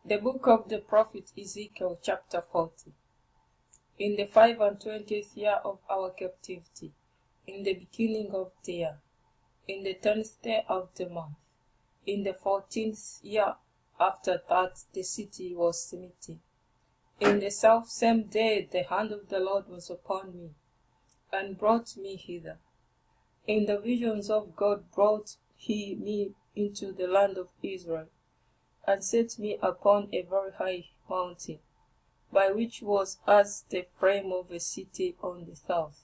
The book of the prophet Ezekiel, chapter 40. In the 25th year of our captivity, in the beginning of the year, in the 10th day of the month, in the 14th year after that the city was smitten. In the selfsame day the hand of the Lord was upon me, and brought me hither. In the visions of God brought he me into the land of Israel, and set me upon a very high mountain, by which was as the frame of a city on the south.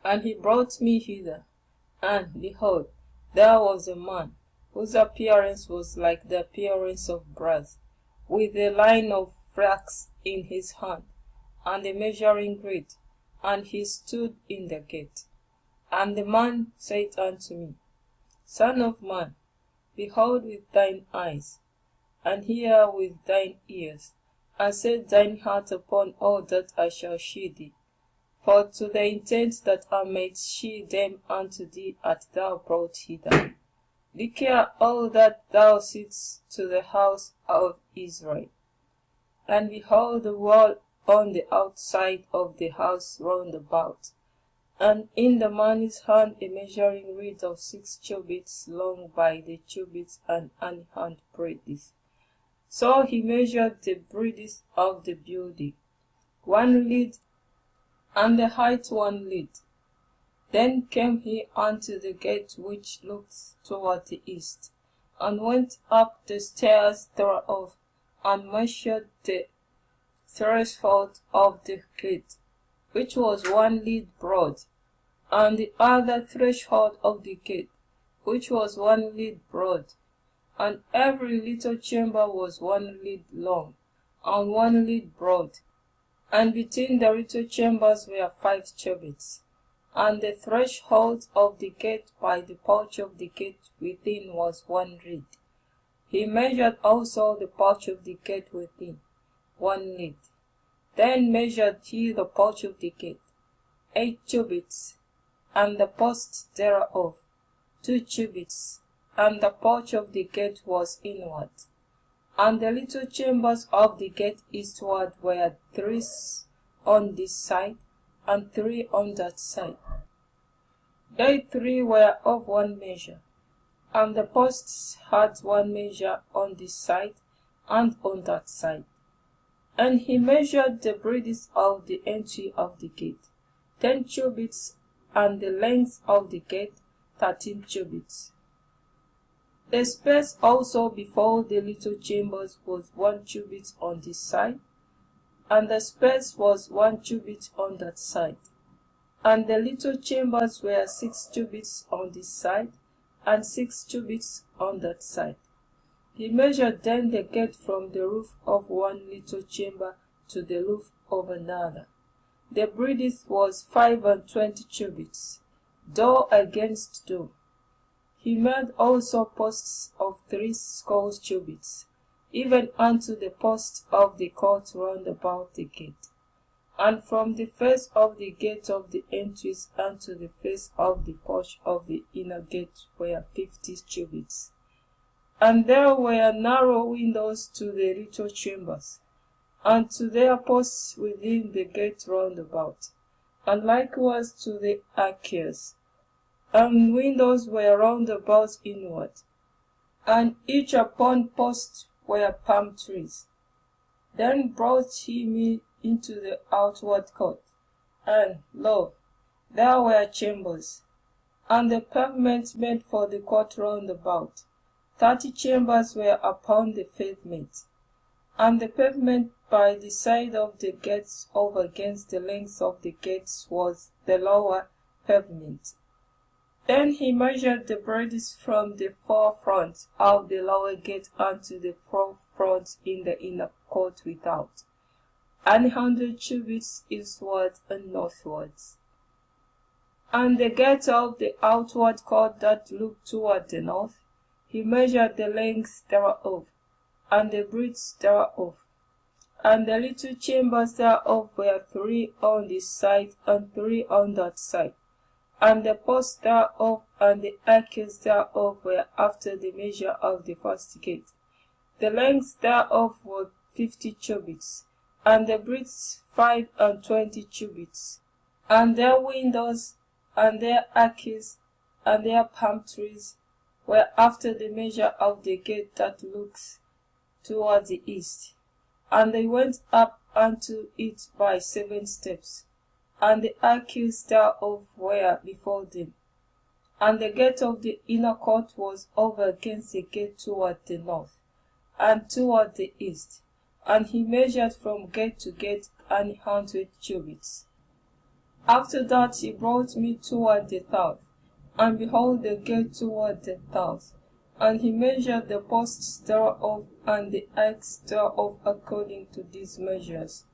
And he brought me hither, and behold, there was a man, whose appearance was like the appearance of brass, with a line of flax in his hand, and a measuring reed, and he stood in the gate. And the man said unto me, Son of man, behold with thine eyes, and hear with thine ears, and set thine heart upon all that I shall shew thee. For to the intent that I might shew them unto thee art thou brought hither. Declare all that thou seest to the house of Israel. And behold the wall on the outside of the house round about, and in the man's hand a measuring reed of 6 cubits long by the cubits and an hand breadth. So he measured the breadth of the building, 1 lead, and the height 1 lead. Then came he unto the gate which looked toward the east, and went up the stairs thereof, and measured the threshold of the gate, which was 1 lead broad, and the other threshold of the gate, which was 1 lead broad, and every little chamber was 1 lead long, and 1 lead broad, and between the little chambers were 5 cubits. And the threshold of the gate by the porch of the gate within was 1 reed. He measured also the porch of the gate within, 1 lead. Then measured he the porch of the gate, 8 cubits, and the posts thereof, 2 cubits, and the porch of the gate was inward. And the little chambers of the gate eastward were 3 on this side, and 3 on that side. They 3 were of 1 measure, and the posts had 1 measure on this side and on that side. And he measured the breadth of the entry of the gate, 10 cubits, and the length of the gate, 13 cubits. The space also before the little chambers was 1 cubit on this side, and the space was 1 cubit on that side. And the little chambers were 6 cubits on this side, and 6 cubits on that side. He measured then the gate from the roof of 1 little chamber to the roof of another. The breadth was 25 cubits, door against door. He made also posts of 60 cubits, even unto the posts of the court round about the gate. And from the face of the gate of the entries unto the face of the porch of the inner gate were 50 cubits. And there were narrow windows to the little chambers, and to their posts within the gate round about, and likewise to the arches. And windows were round about inward, and each upon posts were palm trees. Then brought he me into the outward court, and lo, there were chambers, and the pavement made for the court round about. 30 chambers were upon the pavement, and the pavement by the side of the gates over against the length of the gates was the lower pavement. Then he measured the breadth from the forefront of the lower gate unto the forefront in the inner court without, 100 cubits eastward and northwards. And the gate of the outward court that looked toward the north, he measured the length thereof, and the breadth thereof. And the little chambers thereof were 3 on this side, and 3 on that side. And the posts thereof and the arches thereof were after the measure of the first gate, The length thereof was 50 cubits, and the breadth 25 cubits. And their windows, and their arches, and their palm trees were after the measure of the gate that looks toward the east. And they went up unto it by 7 steps, and the arches thereof were before them. And the gate of the inner court was over against the gate toward the north, and toward the east. And he measured from gate to gate 100 cubits. After that he brought me toward the south, and behold the gate toward the south. And he measured the posts thereof and the arcs thereof according to these measures.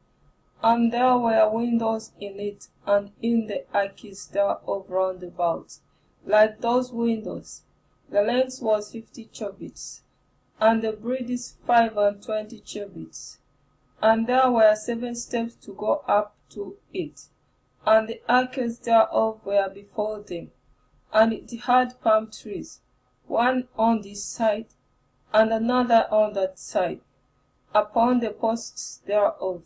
And there were windows in it, and in the arches thereof round about, like those windows. The length was 50 cubits, and the breadth is 25 cubits. And there were 7 steps to go up to it, and the arches thereof were before them. And it had palm trees, one on this side, and another on that side, upon the posts thereof.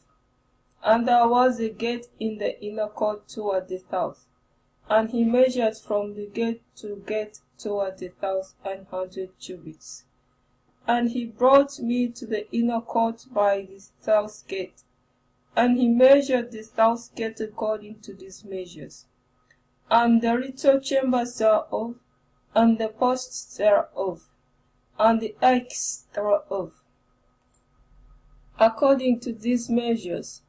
And there was a gate in the inner court toward the south. And he measured from the gate to gate toward the south 100 cubits. And he brought me to the inner court by the south gate. And he measured the south gate according to these measures. And the little chambers thereof, and the posts thereof, and the arcs thereof, according to these measures.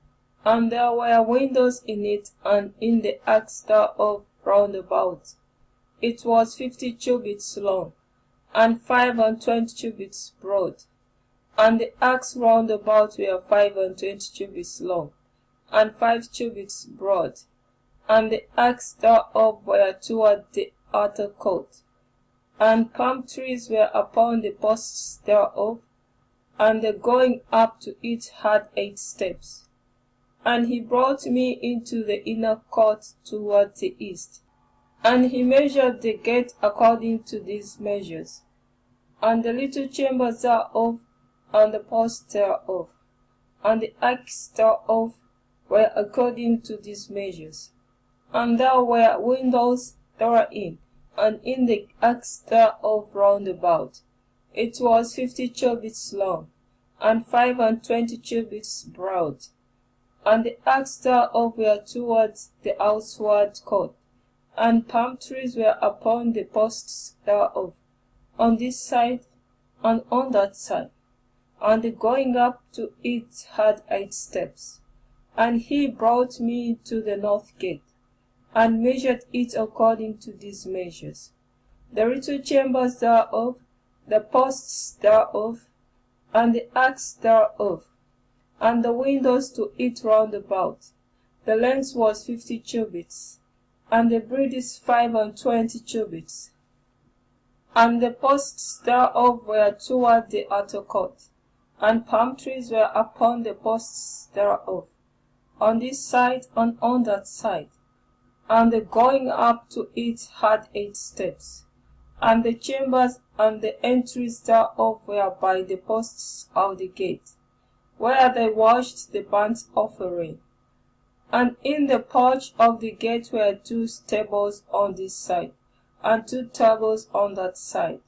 And there were windows in it, and in the arcs thereof round about. It was 50 cubits long, and 25 cubits broad. And the arcs round about were 25 cubits long, and 5 cubits broad. And the arcs thereof were toward the outer court. And palm trees were upon the posts thereof, and the going up to it had 8 steps. And he brought me into the inner court toward the east. And he measured the gate according to these measures. And the little chambers thereof, and the posts thereof, and the arcs thereof were according to these measures. And there were windows therein, and in the arcs thereof round about. It was 50 cubits long, and 25 cubits broad. And the arcs thereof were towards the outward court, and palm trees were upon the posts thereof, on this side and on that side. And the going up to it had 8 steps. And he brought me to the north gate, and measured it according to these measures. The little chambers thereof, the posts thereof, and the arcs thereof, and the windows to it round about. The length was 50 cubits, and the breadth is 25 cubits. And the posts thereof were toward the outer court, and palm trees were upon the posts thereof, on this side and on that side. And the going up to it had 8 steps. And the chambers and the entries thereof were by the posts of the gate, where they washed the burnt offering. And in the porch of the gate were 2 tables on this side, and 2 tables on that side,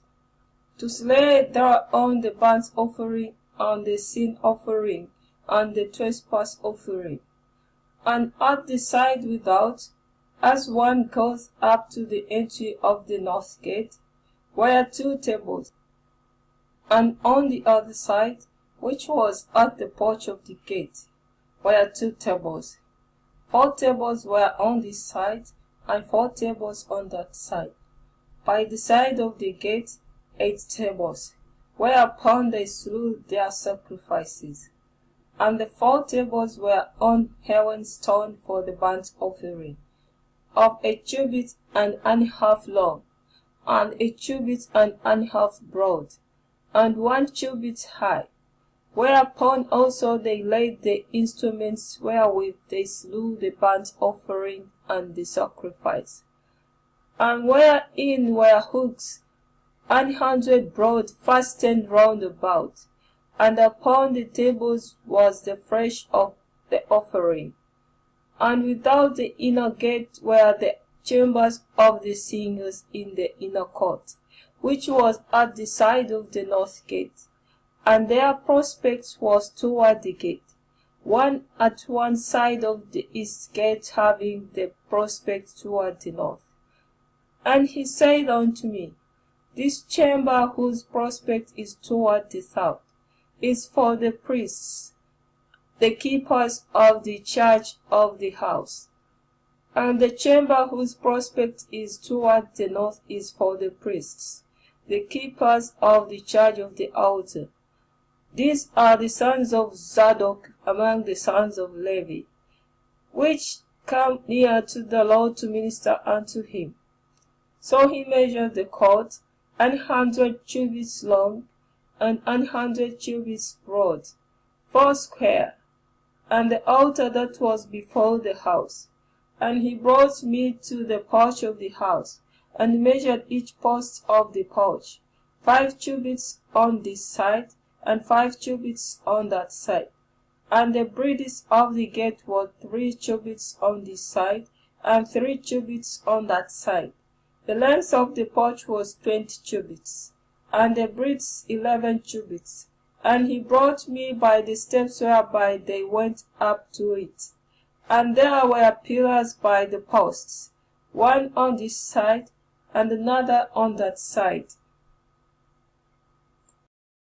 to slay thereon the burnt offering, and the sin offering, and the trespass offering. And at the side without, as one goes up to the entry of the north gate, were 2 tables. And on the other side, which was at the porch of the gate, were 2 tables. 4 tables were on this side, and 4 tables on that side. By the side of the gate 8 tables, whereupon they slew their sacrifices. And the 4 tables were on hewn stone for the burnt offering, of 1 cubit and an half long, and 1 cubit and an half broad, and 1 cubit high. Whereupon also they laid the instruments wherewith they slew the burnt offering and the sacrifice. And wherein were hooks 100 broad fastened round about, and upon the tables was the flesh of the offering. And without the inner gate were the chambers of the singers in the inner court, which was at the side of the north gate, and their prospect was toward the gate, one at one side of the east gate, having the prospect toward the north. And he said unto me, This chamber, whose prospect is toward the south, is for the priests, the keepers of the charge of the house. And the chamber whose prospect is toward the north is for the priests, the keepers of the charge of the altar. These are the sons of Zadok among the sons of Levi, which come near to the Lord to minister unto him. So he measured the court 100 cubits long, and 100 cubits broad, 4 square, and the altar that was before the house. And he brought me to the porch of the house, and measured each post of the porch, 5 cubits on this side, and 5 cubits on that side. And the breadth of the gate was 3 cubits on this side, and 3 cubits on that side. The length of the porch was 20 cubits, and the breadth 11 cubits. And he brought me by the steps whereby they went up to it. And there were pillars by the posts, one on this side, and another on that side.